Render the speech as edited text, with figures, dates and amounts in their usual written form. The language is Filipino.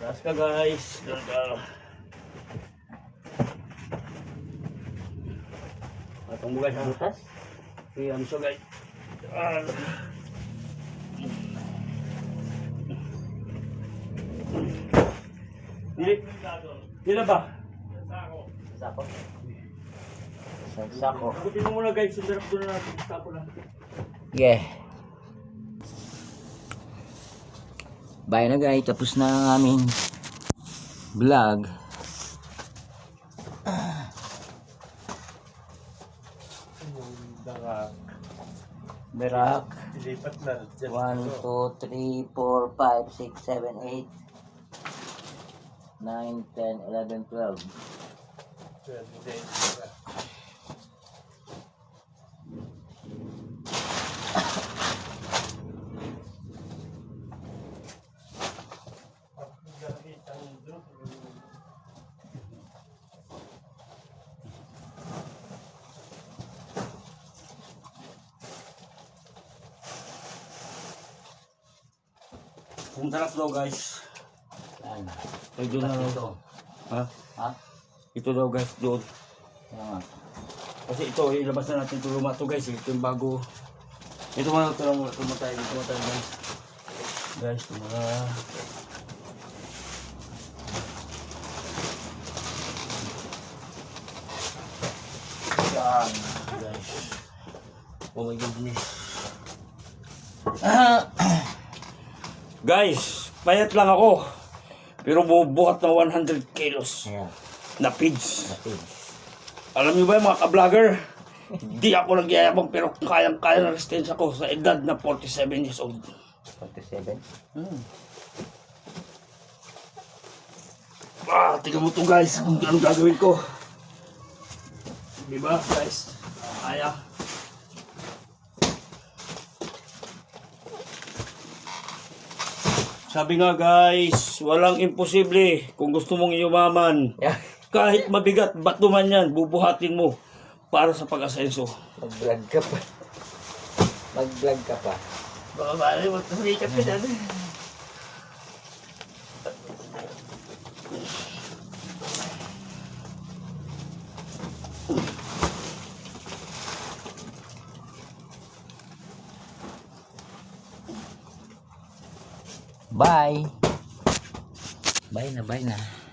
Taas ka guys. Doon ka. Atong mo guys. Butas. Ayan so guys. Dila ba? Sako. Sako. Buti mo muna guys. Sundarap doon na natin. Sako lang. Yeah. Bye na guys. Tapos na ang aming vlog. Berak. 1, 2, 3, 4, 5, 6, 7, 8 9, 10, 11, 12. Kung sarap daw guys. Saan? Ay doon na Ito. daw. Ha? Ha? Ito daw guys doon. Kaya nga. Kasi ito ilabas na natin ito luma to guys. Ito yung bago. Ito muna ito lang muna. Ito muna tayo guys. Guys ito muna. Yan guys. Oh my goodness. Guys, payat lang ako. Pero bubuhat na 100 kilos Ayan. na pigs. Natin. Alam niyo ba mga ka-vlogger? Hindi ako nagyayabang pero kayang-kaya na resistensya ko sa edad na 47 years old. 47. Tingnan mo to guys kung anong gagawin ko. Diba guys? Kaya. Sabi nga guys, walang imposible kung gusto mong yumaman. Yeah. Kahit mabigat, bato man yan, bubuhatin mo para sa pag-asenso. Mag-vlog ka pa. Mag-vlog ka pa. Baka bali mo, tumikat ka dyan. Bye. Bye na, bye na.